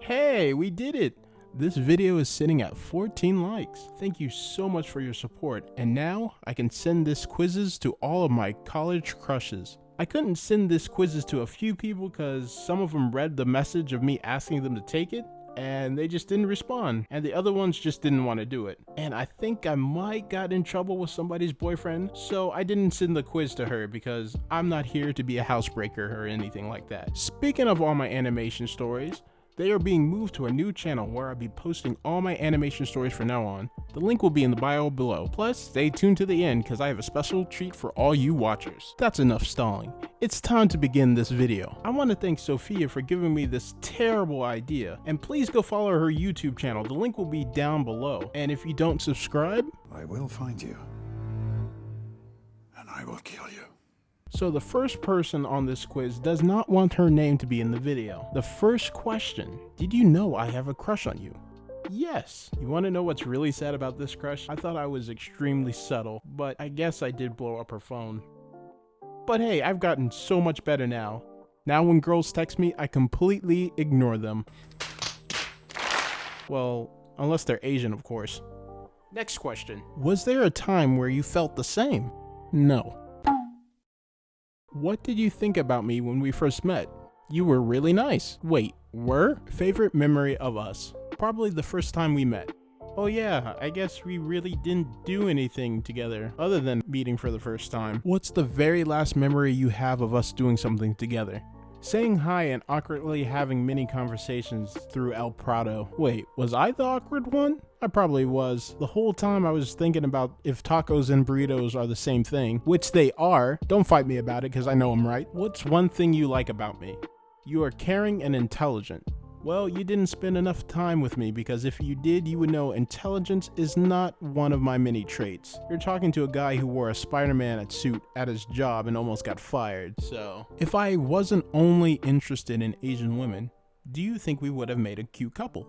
Hey, we did it! This video is sitting at 14 likes. Thank you so much for your support, and now I can send this quizzes to all of my college crushes. I couldn't send this quizzes to a few people because some of them read the message of me asking them to take it, and they just didn't respond, and the other ones just didn't want to do it. And I think I might got in trouble with somebody's boyfriend, so I didn't send the quiz to her because I'm not here to be a housebreaker or anything like that. Speaking of all my animation stories, they are being moved to a new channel where I'll be posting all my animation stories from now on. The link will be in the bio below. Plus, stay tuned to the end because I have a special treat for all you watchers. That's enough stalling. It's time to begin this video. I want to thank Sophia for giving me this terrible idea, and please go follow her YouTube channel. The link will be down below. And if you don't subscribe, I will find you, and I will kill you. So the first person on this quiz does not want her name to be in the video. The first question: did you know I have a crush on you? Yes. You want to know what's really sad about this crush? I thought I was extremely subtle, but I guess I did blow up her phone. But hey, I've gotten so much better now. Now when girls text me, I completely ignore them. Well, unless they're Asian, of course. Next question: was there a time where you felt the same? No. What did you think about me when we first met? You were really nice. Wait, were? Favorite memory of us? Probably the first time we met. Oh yeah, I guess we really didn't do anything together other than meeting for the first time. What's the very last memory you have of us doing something together? Saying hi and awkwardly having many conversations through El Prado. Wait, was I the awkward one? I probably was. The whole time I was thinking about if tacos and burritos are the same thing, which they are. Don't fight me about it because I know I'm right. What's one thing you like about me? You are caring and intelligent. Well, you didn't spend enough time with me because if you did, you would know intelligence is not one of my many traits. You're talking to a guy who wore a Spider-Man suit at his job and almost got fired. So, if I wasn't only interested in Asian women, do you think we would have made a cute couple?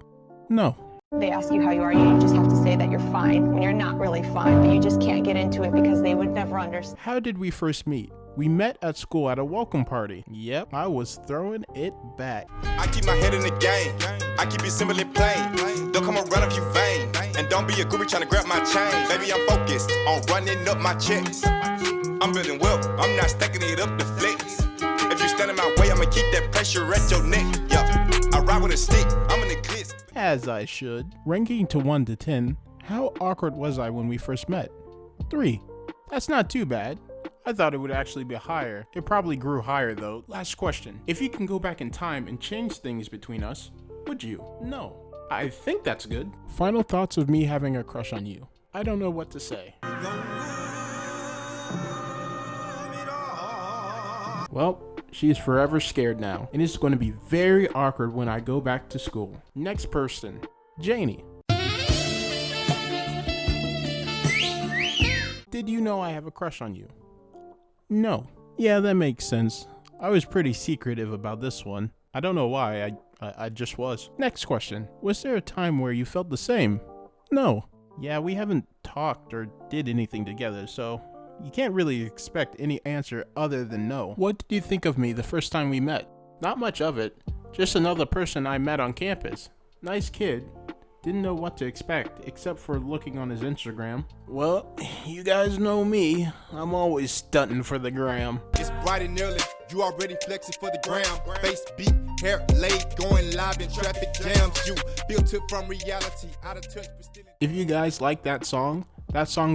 No. They ask you how you are, you just have to say that you're fine when you're not really fine, but you just can't get into it because they would never understand. How did we first meet? We met at school at a welcome party. Yep, I was throwing it back. I keep my head in the game. I keep it simple and plain. Don't come around if you vain. And don't be a groupie trying to grab my chain. Baby, I'm focused on running up my checks. I'm building wealth. I'm not stacking it up to flex. If you stand in my way, I'ma keep that pressure at your neck. Yeah, I ride with a stick. I'm an eclipse. As I should. Ranking to 1 to 10, how awkward was I when we first met? 3. That's not too bad. I thought it would actually be higher. It probably grew higher though. Last question. If you can go back in time and change things between us, would you? No. I think that's good. Final thoughts of me having a crush on you. I don't know what to say. Well, she's forever scared now, and it's going to be very awkward when I go back to school. Next person, Janie. Did you know I have a crush on you? No. Yeah, that makes sense. I was pretty secretive about this one. I don't know why, I just was. Next question. Was there a time where you felt the same? No. Yeah, we haven't talked or did anything together, so you can't really expect any answer other than no. What did you think of me the first time we met? Not much of it. Just another person I met on campus. Nice kid. Didn't know what to expect, except for looking on his Instagram. Well, you guys know me. I'm always stunting for the gram. It's bright and early. You already flexing for the gram. Face beat, hair laid, going live in traffic jams. You filtered from reality, out of touch, but still. If you guys like that song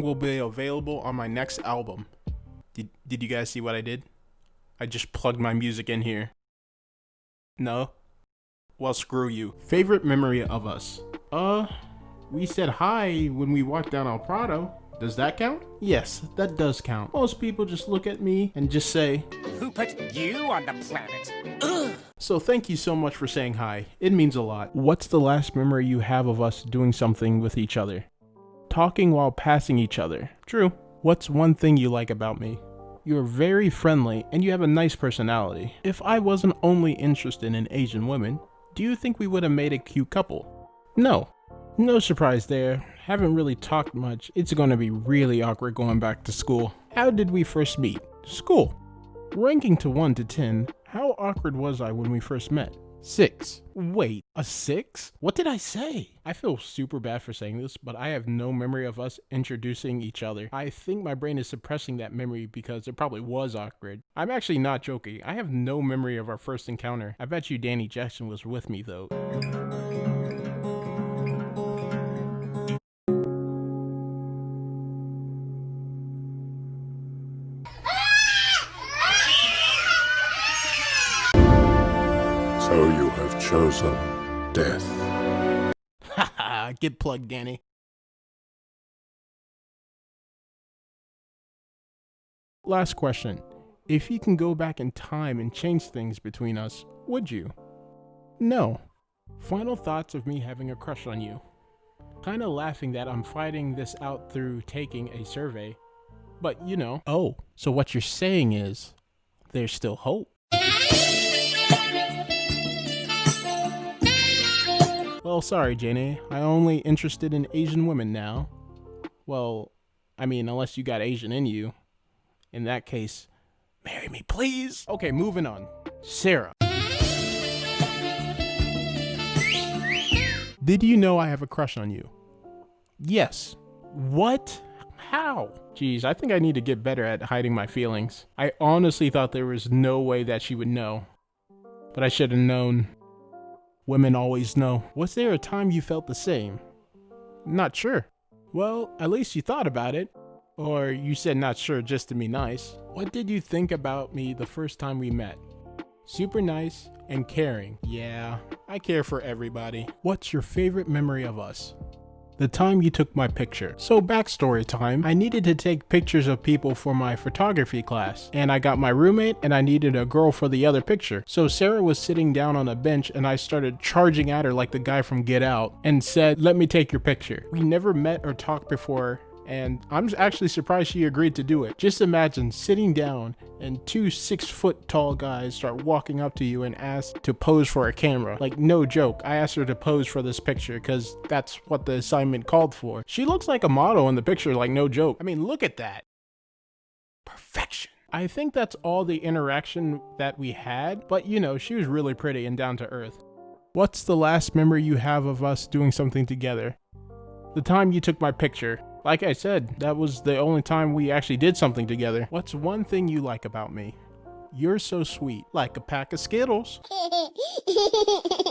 will be available on my next album. Did you guys see what I did? I just plugged my music in here. No? Well, screw you. Favorite memory of us? We said hi when we walked down El Prado. Does that count? Yes, that does count. Most people just look at me and just say, "Who put you on the planet?" Ugh. So thank you so much for saying hi. It means a lot. What's the last memory you have of us doing something with each other? Talking while passing each other. True. What's one thing you like about me? You're very friendly and you have a nice personality. If I wasn't only interested in Asian women, do you think we would have made a cute couple? No. No surprise there. Haven't really talked much. It's going to be really awkward going back to school. How did we first meet? School. Ranking to 1 to 10, how awkward was I when we first met? 6. Wait, a 6? What did I say? I feel super bad for saying this, but I have no memory of us introducing each other. I think my brain is suppressing that memory because it probably was awkward. I'm actually not joking. I have no memory of our first encounter. I bet you Danny Jackson was with me though. So you have chosen death. Haha, get plugged, Danny. Last question. If you can go back in time and change things between us, would you? No. Final thoughts of me having a crush on you. Kinda laughing that I'm fighting this out through taking a survey. But you know. Oh, so what you're saying is, there's still hope. Well, sorry, Janie. I'm only interested in Asian women now. Well, I mean, unless you got Asian in you. In that case, marry me, please. Okay, moving on. Sarah. Did you know I have a crush on you? Yes. What? How? Geez, I think I need to get better at hiding my feelings. I honestly thought there was no way that she would know. But I should have known. Women always know. Was there a time you felt the same? Not sure. Well, at least you thought about it. Or you said not sure just to be nice. What did you think about me the first time we met? Super nice and caring. Yeah, I care for everybody. What's your favorite memory of us? The time you took my picture. So backstory time, I needed to take pictures of people for my photography class, and I got my roommate and I needed a girl for the other picture. So Sarah was sitting down on a bench and I started charging at her like the guy from Get Out and said, "Let me take your picture." We never met or talked before, and I'm actually surprised she agreed to do it. Just imagine sitting down and 2 6-foot-tall guys start walking up to you and ask to pose for a camera. Like, no joke, I asked her to pose for this picture because that's what the assignment called for. She looks like a model in the picture, like no joke. I mean, look at that. Perfection. I think that's all the interaction that we had, but you know, she was really pretty and down to earth. What's the last memory you have of us doing something together? The time you took my picture. Like I said, that was the only time we actually did something together. What's one thing you like about me? You're so sweet, like a pack of Skittles.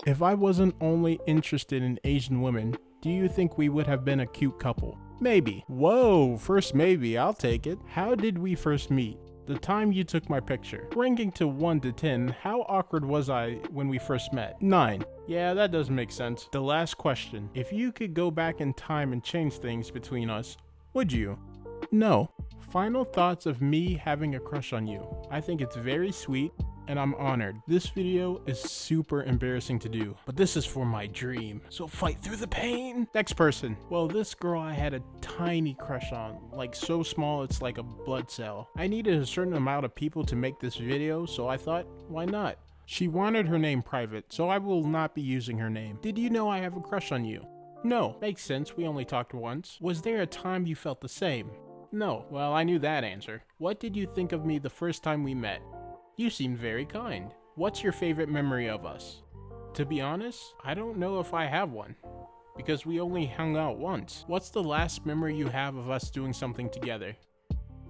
If I wasn't only interested in Asian women, do you think we would have been a cute couple? Maybe. Whoa, first maybe, I'll take it. How did we first meet? The time you took my picture. Ranking to 1 to 10, how awkward was I when we first met? 9. Yeah, that does make sense. The last question. If you could go back in time and change things between us, would you? No. Final thoughts of me having a crush on you. I think it's very sweet, and I'm honored. This video is super embarrassing to do, but this is for my dream, so fight through the pain. Next person. Well, this girl I had a tiny crush on, like so small it's like a blood cell. I needed a certain amount of people to make this video, so I thought, why not? She wanted her name private, so I will not be using her name. Did you know I have a crush on you? No. Makes sense, we only talked once. Was there a time you felt the same? No. Well, I knew that answer. What did you think of me the first time we met? You seemed very kind. What's your favorite memory of us? To be honest, I don't know if I have one, because we only hung out once. What's the last memory you have of us doing something together?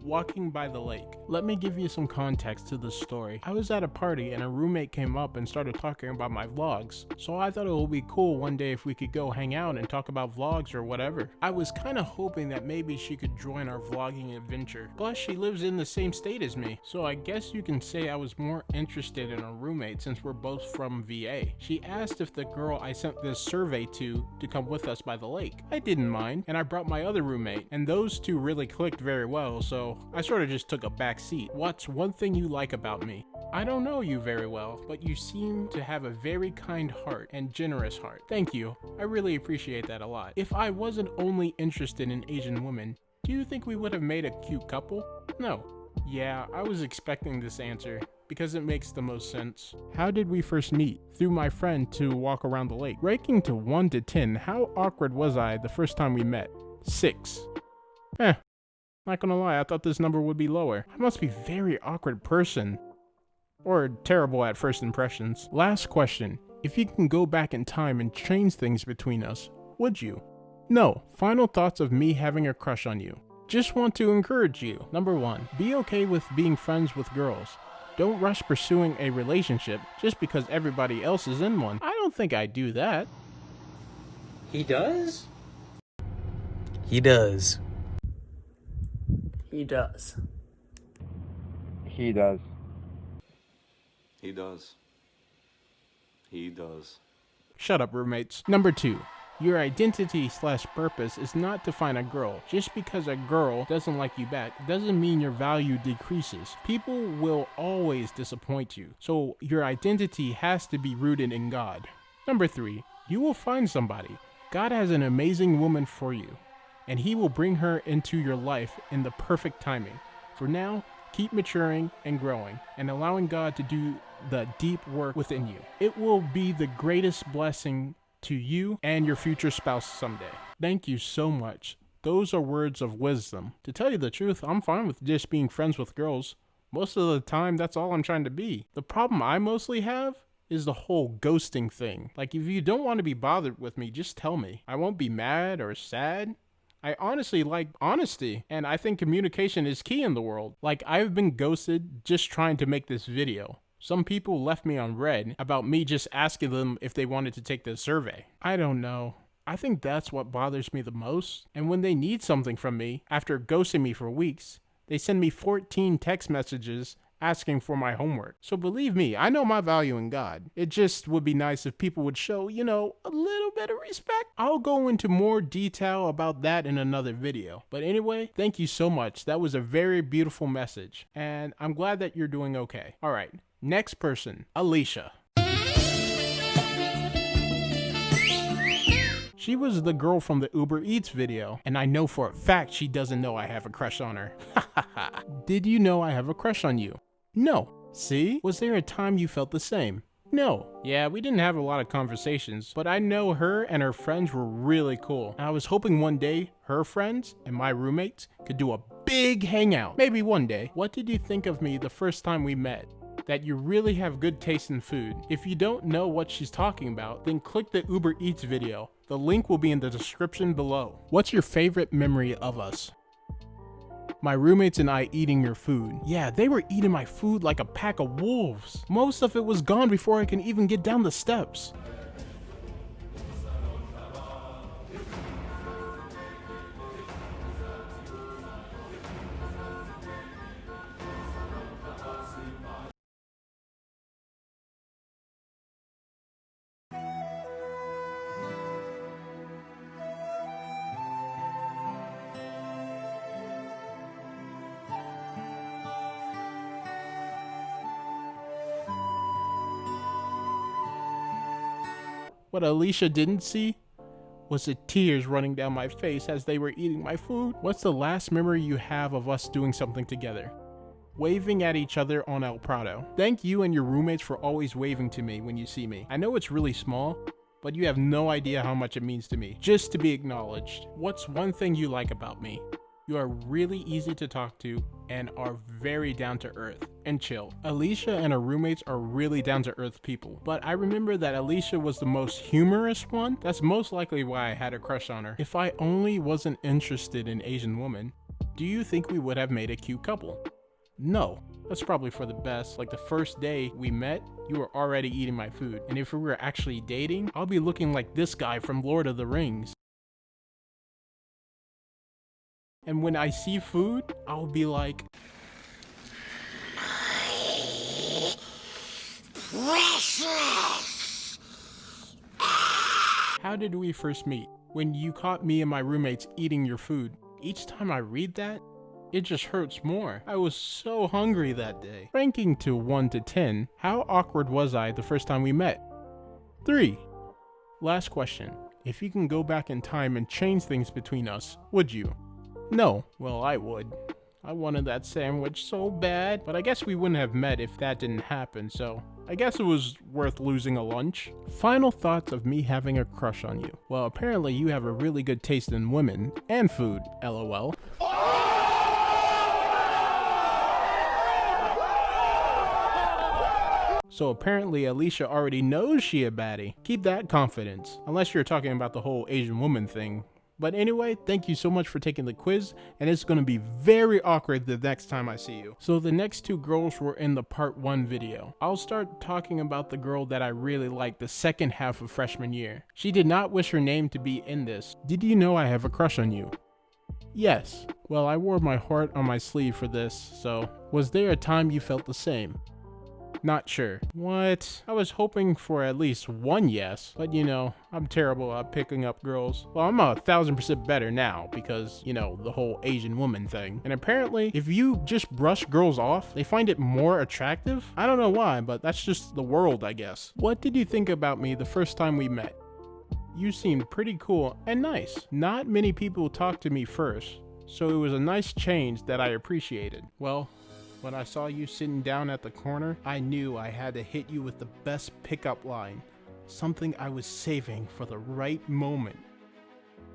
Walking by the lake. Let me give you some context to this story. I was at a party and a roommate came up and started talking about my vlogs, so I thought it would be cool one day if we could go hang out and talk about vlogs or whatever. I was kind of hoping that maybe she could join our vlogging adventure. Plus, she lives in the same state as me, so I guess you can say I was more interested in a roommate since we're both from VA. She asked if the girl I sent this survey to come with us by the lake. I didn't mind, and I brought my other roommate, and those two really clicked very well, so I sort of just took a back seat. What's one thing you like about me? I don't know you very well, but you seem to have a very kind heart and generous heart. Thank you. I really appreciate that a lot. If I wasn't only interested in Asian women, do you think we would have made a cute couple? No. Yeah, I was expecting this answer because it makes the most sense. How did we first meet? Through my friend to walk around the lake. Ranking to 1 to 10, how awkward was I the first time we met? 6. Not gonna lie, I thought this number would be lower. I must be a very awkward person. Or terrible at first impressions. Last question. If you can go back in time and change things between us, would you? No. Final thoughts of me having a crush on you. Just want to encourage you. Number 1, be okay with being friends with girls. Don't rush pursuing a relationship just because everybody else is in one. I don't think I'd do that. He does? He does. He does. He does. He does. He does. Shut up, roommates. Number 2, your identity/purpose is not to find a girl. Just because a girl doesn't like you back doesn't mean your value decreases. People will always disappoint you, so your identity has to be rooted in God. Number 3, you will find somebody. God has an amazing woman for you, and He will bring her into your life in the perfect timing. For now, keep maturing and growing and allowing God to do the deep work within you. It will be the greatest blessing to you and your future spouse someday. Thank you so much. Those are words of wisdom. To tell you the truth, I'm fine with just being friends with girls. Most of the time, that's all I'm trying to be. The problem I mostly have is the whole ghosting thing. Like, if you don't want to be bothered with me, just tell me. I won't be mad or sad. I honestly like honesty, and I think communication is key in the world. Like, I've been ghosted just trying to make this video. Some people left me on red about me just asking them if they wanted to take the survey. I don't know. I think that's what bothers me the most. And when they need something from me, after ghosting me for weeks, they send me 14 text messages asking for my homework. So believe me, I know my value in God. It just would be nice if people would show, a little bit of respect. I'll go into more detail about that in another video. But anyway, thank you so much. That was a very beautiful message, and I'm glad that you're doing okay. All right, next person, Alicia. She was the girl from the Uber Eats video, and I know for a fact she doesn't know I have a crush on her. Did you know I have a crush on you? No. See? Was there a time you felt the same? No. Yeah, we didn't have a lot of conversations, but I know her and her friends were really cool. I was hoping one day her friends and my roommates could do a big hangout. Maybe one day. What did you think of me the first time we met? That you really have good taste in food. If you don't know what she's talking about, then click the Uber Eats video. The link will be in the description below. What's your favorite memory of us? My roommates and I eating your food. Yeah, they were eating my food like a pack of wolves. Most of it was gone before I can even get down the steps. What Alicia didn't see was the tears running down my face as they were eating my food. What's the last memory you have of us doing something together? Waving at each other on El Prado. Thank you and your roommates for always waving to me when you see me. I know it's really small, but you have no idea how much it means to me, just to be acknowledged. What's one thing you like about me? You are really easy to talk to and are very down to earth and chill. Alicia and her roommates are really down to earth people, but I remember that Alicia was the most humorous one. That's most likely why I had a crush on her. If I only wasn't interested in Asian women, do you think we would have made a cute couple? No. That's probably for the best. Like, the first day we met, you were already eating my food. And if we were actually dating, I'll be looking like this guy from Lord of the Rings. And when I see food, I'll be like, precious! How did we first meet? When you caught me and my roommates eating your food. Each time I read that, it just hurts more. I was so hungry that day. Ranking to 1 to 10, how awkward was I the first time we met? 3. Last question. If you can go back in time and change things between us, would you? No. Well, I would. I wanted that sandwich so bad, but I guess we wouldn't have met if that didn't happen, so I guess it was worth losing a lunch. Final thoughts of me having a crush on you. Well, apparently you have a really good taste in women and food, LOL. So apparently Alicia already knows she a baddie. Keep that confidence, unless you're talking about the whole Asian woman thing. But anyway, thank you so much for taking the quiz, and it's gonna be very awkward the next time I see you. So the next two girls were in the part 1 video. I'll start talking about the girl that I really liked the second half of freshman year. She did not wish her name to be in this. Did you know I have a crush on you? Yes. Well, I wore my heart on my sleeve for this, so was there a time you felt the same? Not sure. What? I was hoping for at least one yes, but you know, I'm terrible at picking up girls. Well, I'm 1000% better now because, you know, the whole Asian woman thing. And apparently, if you just brush girls off, they find it more attractive? I don't know why, but that's just the world, I guess. What did you think about me the first time we met? You seemed pretty cool and nice. Not many people talked to me first, so it was a nice change that I appreciated. Well, when I saw you sitting down at the corner, I knew I had to hit you with the best pickup line, something I was saving for the right moment.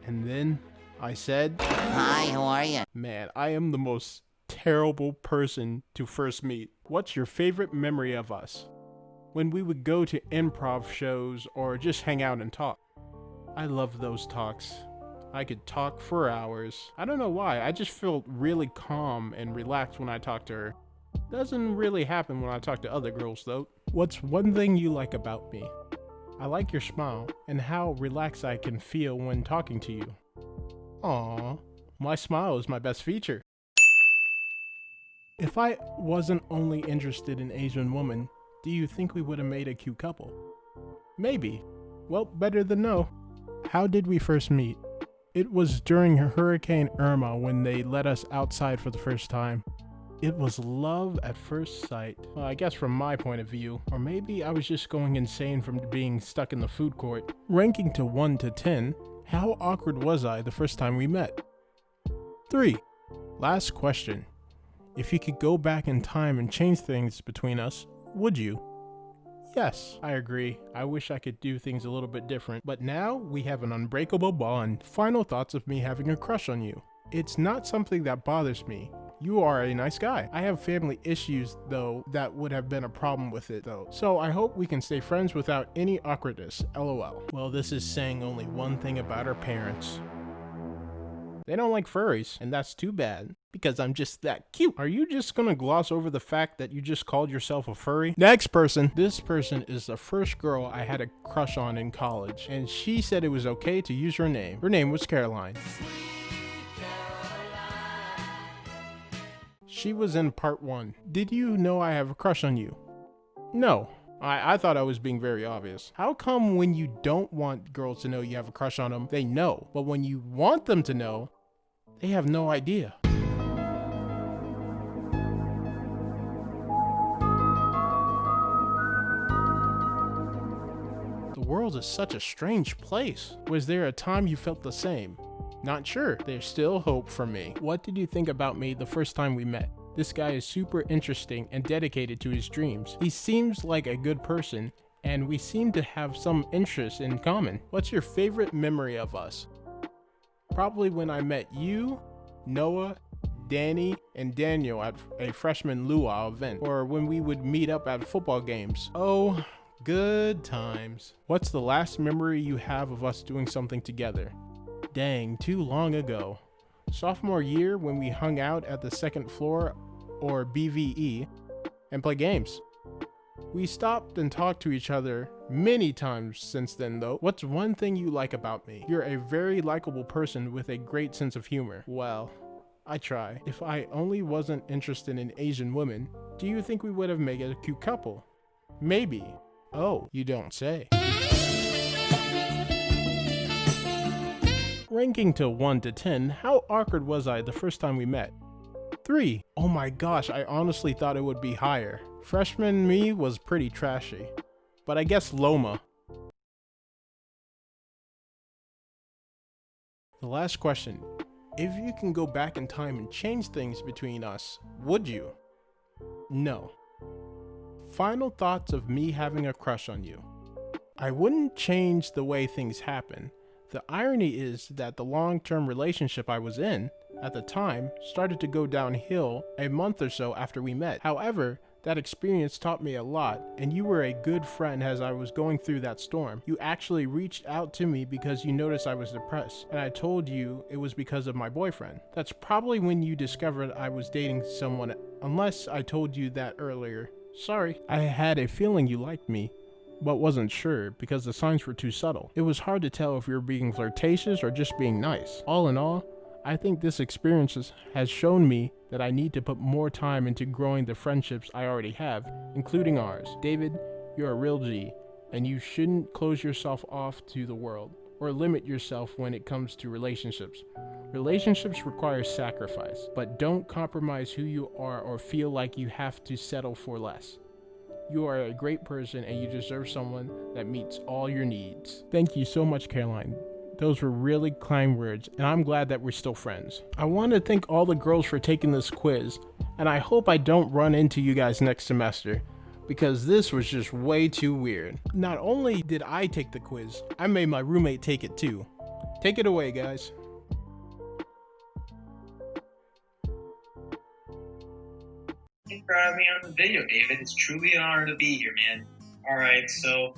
And then I said, Hi, how are you? man, I am the most terrible person to first meet. What's your favorite memory of us? When we would go to improv shows or just hang out and talk. I love those talks. I could talk for hours. I don't know why, I just felt really calm and relaxed when I talk to her. Doesn't really happen when I talk to other girls though. What's one thing you like about me? I like your smile and how relaxed I can feel when talking to you. Aww, my smile is my best feature. If I wasn't only interested in Asian women, do you think we would have made a cute couple? Maybe. Well, better than no. How did we first meet? It was during Hurricane Irma when they let us outside for the first time. It was love at first sight. Well, I guess from my point of view. Or maybe I was just going insane from being stuck in the food court. Ranking to 1 to 10, how awkward was I the first time we met? 3. Last question. If you could go back in time and change things between us, would you? Yes, I agree. I wish I could do things a little bit different, but now we have an unbreakable bond. Final thoughts of me having a crush on you. It's not something that bothers me. You are a nice guy. I have family issues though that would have been a problem with it though. So I hope we can stay friends without any awkwardness. LOL. Well, this is saying only one thing about our parents. They don't like furries, and that's too bad, because I'm just that cute. Are you just gonna gloss over the fact that you just called yourself a furry? Next person. This person is the first girl I had a crush on in college, and she said it was okay to use her name. Her name was Caroline. She was in part 1. Did you know I have a crush on you? No. I thought I was being very obvious. How come when you don't want girls to know you have a crush on them, they know, but when you want them to know, they have no idea? The world is such a strange place. Was there a time you felt the same? Not sure. There's still hope for me. What did you think about me the first time we met? This guy is super interesting and dedicated to his dreams. He seems like a good person, and we seem to have some interests in common. What's your favorite memory of us? Probably when I met you, Noah, Danny, and Daniel at a freshman luau event, or when we would meet up at football games. Oh, good times. What's the last memory you have of us doing something together? Dang, too long ago. Sophomore year when we hung out at the second floor, or BVE, and play games. We stopped and talked to each other many times since then though. What's one thing you like about me? You're a very likable person with a great sense of humor. Well, I try. If I only wasn't interested in Asian women, do you think we would have made a cute couple? Maybe. Oh, you don't say. Ranking to 1 to 10, how awkward was I the first time we met? 3. Oh my gosh, I honestly thought it would be higher. Freshman me was pretty trashy. But I guess Loma. The last question. If you can go back in time and change things between us, would you? No. Final thoughts of me having a crush on you. I wouldn't change the way things happen. The irony is that the long-term relationship I was in at the time started to go downhill a month or so after we met. However, That experience taught me a lot, and you were a good friend as I was going through that storm. You actually reached out to me because you noticed I was depressed, and I told you it was because of my boyfriend. That's probably when you discovered I was dating someone, unless I told you that earlier. Sorry. I had a feeling you liked me, but wasn't sure because the signs were too subtle. It was hard to tell if you were being flirtatious or just being nice. All in all, I think this experience has shown me that I need to put more time into growing the friendships I already have, including ours. David, you're a real G, and you shouldn't close yourself off to the world or limit yourself when it comes to relationships. Relationships require sacrifice, but don't compromise who you are or feel like you have to settle for less. You are a great person and you deserve someone that meets all your needs. Thank you so much, Caroline. Those were really kind words, and I'm glad that we're still friends. I want to thank all the girls for taking this quiz, and I hope I don't run into you guys next semester, because this was just way too weird. Not only did I take the quiz, I made my roommate take it too. Take it away, guys. Thanks for having me on the video, David. It's truly an honor to be here, man. Alright, so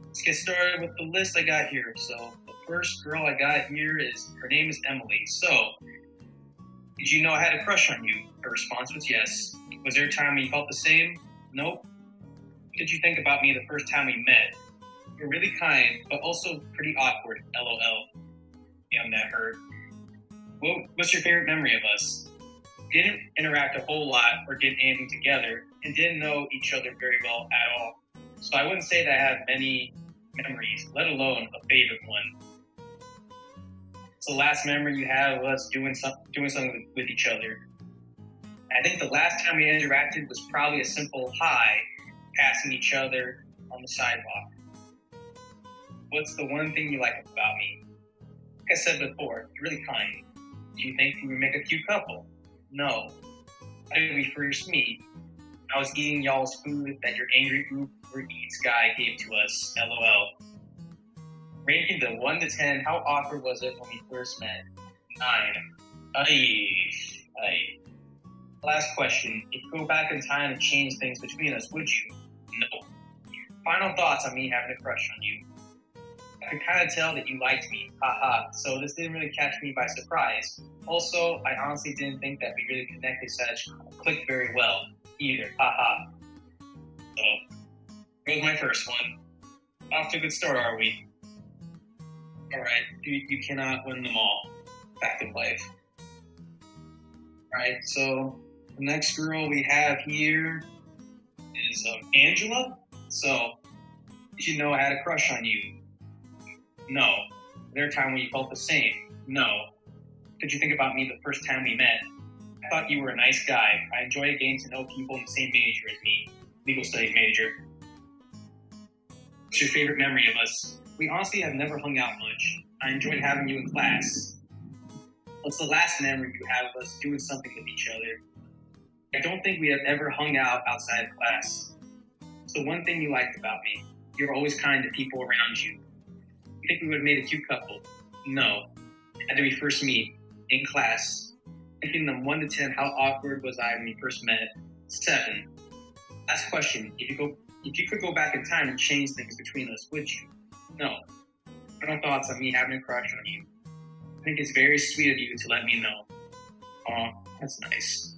let's get started with the list I got here. So first girl I got here her name is Emily. So, did you know I had a crush on you? Her response was yes. Was there a time when you felt the same? Nope. What did you think about me the first time we met? You were really kind, but also pretty awkward, LOL. Damn, that hurt. What's your favorite memory of us? Didn't interact a whole lot or did anything together, and didn't know each other very well at all. So I wouldn't say that I have many memories, let alone a favorite one. The last memory you have of us doing something with each other. I think the last time we interacted was probably a simple hi, passing each other on the sidewalk. What's the one thing you like about me? Like I said before, you're really kind. Do you think we would make a cute couple? No. How did we first meet? I was eating y'all's food that your angry Uber Eats guy gave to us, LOL. Ranking the 1 to 10, how awkward was it when we first met? 9. Aye. Last question. If you go back in time and change things between us, would you? No. Final thoughts on me having a crush on you. I could kind of tell that you liked me, haha, so this didn't really catch me by surprise. Also, I honestly didn't think that we really connected clicked very well, either, haha. So, here's my first one. Off to a good start, are we? Alright, you cannot win them all. Fact of life. Alright, so the next girl we have here is Angela. So, did you know I had a crush on you? No. Was there a time when you felt the same? No. Did you think about me the first time we met? I thought you were a nice guy. I enjoyed getting to know people in the same major as me. Legal studies major. What's your favorite memory of us? We honestly have never hung out much. I enjoyed having you in class. What's the last memory you have of us doing something with each other? I don't think we have ever hung out outside of class. So one thing you liked about me, you're always kind to people around you. You think we would have made a cute couple? No. How did we first meet? In class. Ranking them 1 to 10, how awkward was I when we first met? 7. Last question, if you could go back in time and change things between us, would you? No. Final thoughts on me having a crush on you. I think it's very sweet of you to let me know. Aw, that's nice.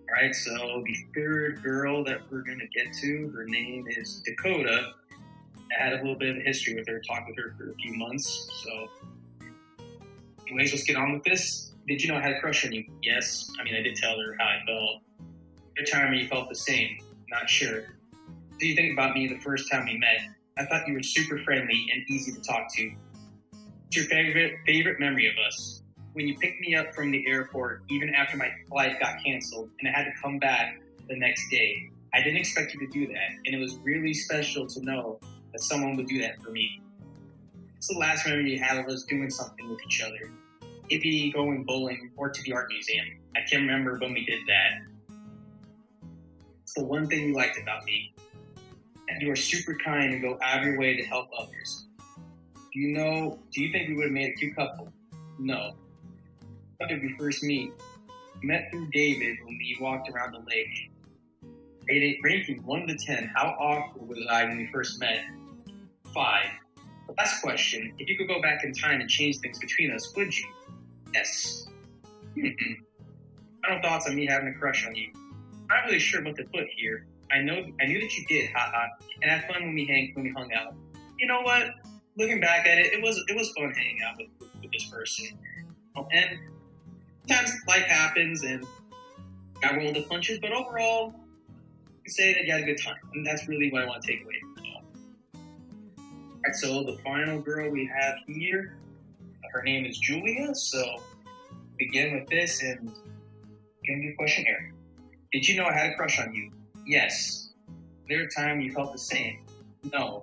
Alright, so the third girl that we're going to get to, her name is Dakota. I had a little bit of a history with her, talked with her for a few months, so... Anyways, let's get on with this. Did you know I had a crush on you? Yes. I did tell her how I felt. Every time you felt the same. Not sure. What do you think about me the first time we met? I thought you were super friendly and easy to talk to. What's your favorite memory of us? When you picked me up from the airport, even after my flight got canceled and I had to come back the next day. I didn't expect you to do that, and it was really special to know that someone would do that for me. What's the last memory you had of us doing something with each other? Maybe going bowling or to the art museum. I can't remember when we did that. It's the one thing you liked about me. And you are super kind and go out of your way to help others. Do you think we would have made a cute couple? No. How did we first meet? met through David when we walked around the lake. Ranking 1 to 10, how awkward was I when we first met? 5. Last question, if you could go back in time and change things between us, would you? Yes. Final thoughts on me having a crush on you. Not really sure what to put here. I knew that you did, haha, and had fun when we hung out. You know what? Looking back at it, it was fun hanging out with this person. And sometimes life happens and I rolled the punches, but overall, I can say that you had a good time, and that's really what I want to take away from it all. Alright, so the final girl we have here, her name is Julia, so begin with this and give me a questionnaire. Did you know I had a crush on you? Yes. Was there a time you felt the same? No.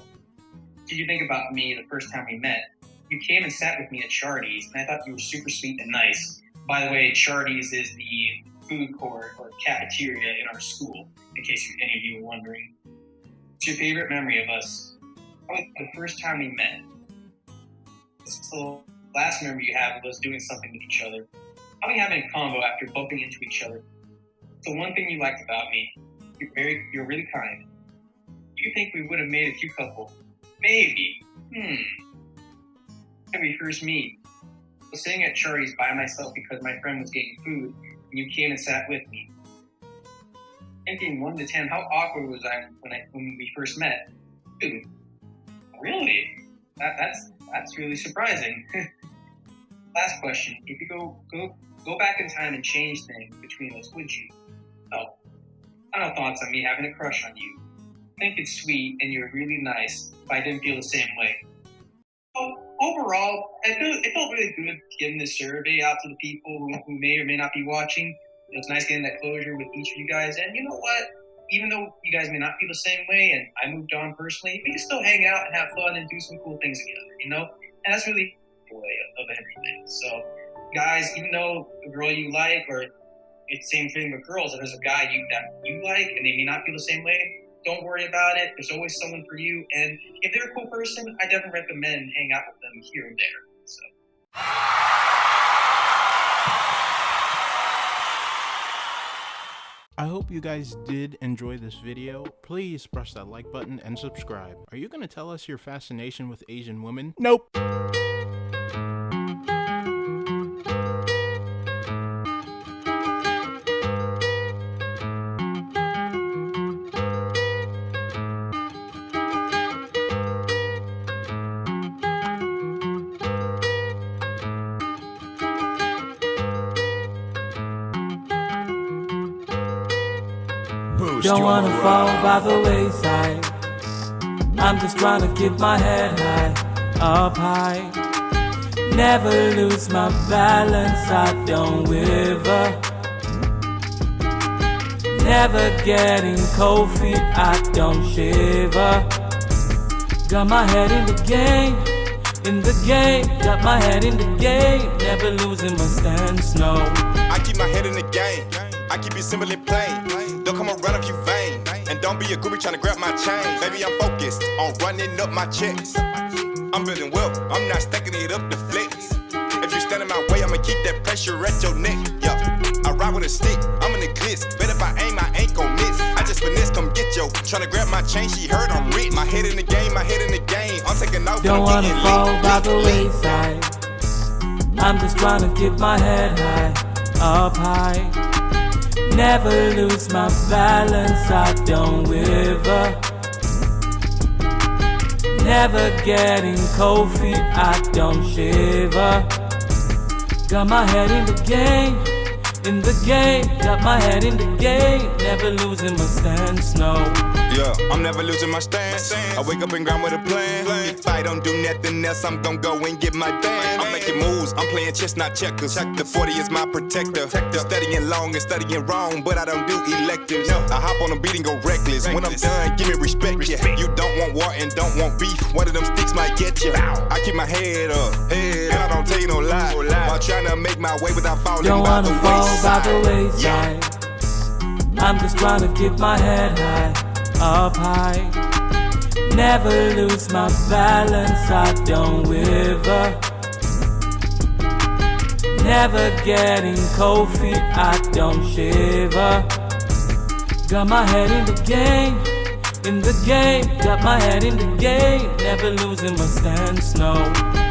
Did you think about me the first time we met? You came and sat with me at Chardy's, and I thought you were super sweet and nice. By the way, Chardy's is the food court or cafeteria in our school, in case any of you were wondering. What's your favorite memory of us? Probably the first time we met. This is the last memory you have of us doing something with each other. Probably having a combo after bumping into each other. So one thing you liked about me, you're really kind. Do you think we would have made a cute couple? Maybe. When we first meet, I was sitting at Chardy's by myself because my friend was getting food, and you came and sat with me. Ranking 1 to 10, how awkward was I when we first met? Dude, really? That's really surprising. Last question, if you go back in time and change things between us, would you? No. Final thoughts on me having a crush on you. I think it's sweet and you're really nice, but I didn't feel the same way. So overall, it felt really good getting this survey out to the people who may or may not be watching. It was nice getting that closure with each of you guys. And you know what? Even though you guys may not feel the same way and I moved on personally, we can still hang out and have fun and do some cool things together, you know? And that's really the way of everything. So, guys, even though the girl you like, or it's the same thing with girls, if there's a guy that you like and they may not feel the same way, don't worry about it. There's always someone for you. And if they're a cool person, I definitely recommend hang out with them here and there. So. I hope you guys did enjoy this video. Please press that like button and subscribe. Are you gonna tell us your fascination with Asian women? Nope. Don't wanna fall by the wayside. I'm just trying to keep my head high, up high. Never lose my balance, I don't waver. Never getting cold feet, I don't shiver. Got my head in the game, got my head in the game. Never losing my stance, no. I keep my head in the game, I keep it simple and plain. Don't come around if you vain, and don't be a groupie trying to grab my chain. Baby, I'm focused on running up my checks. I'm building wealth, I'm not stacking it up to flex. If you stand in my way, I'ma keep that pressure at your neck. Yeah, I ride with a stick, I'm in the glitz. Bet if I aim, I ain't gon' miss. I just finesse, come get yo. Tryna grab my chain, she heard I'm rich. My head in the game, I'm taking off. Don't wanna fall by the wayside. I'm just trying to keep my head high, up high. Never lose my balance, I don't waver. Never getting cold feet, I don't shiver. Got my head in the game, got my head in the game. Never losing my stance, no. Yeah, I'm never losing my stance. I wake up and grind with a plan. If I don't do nothing else, I'm gon' go and get my band. I'm making moves, I'm playing chess, not checkers. The 40 is my protector. Studying long and studying wrong, but I don't do electives. I hop on a beat and go reckless. When I'm done, give me respect, yeah. You don't want war and don't want beef. One of them sticks might get you. I keep my head up, and I don't tell you no lie. While trying to make my way without falling don't by wanna the fall wayside. by the wayside. I'm just trying to keep my head high, up high. Never lose my balance, I don't waver. Never getting cold feet, I don't shiver. Got my head in the game, got my head in the game. Never losing my stance, no.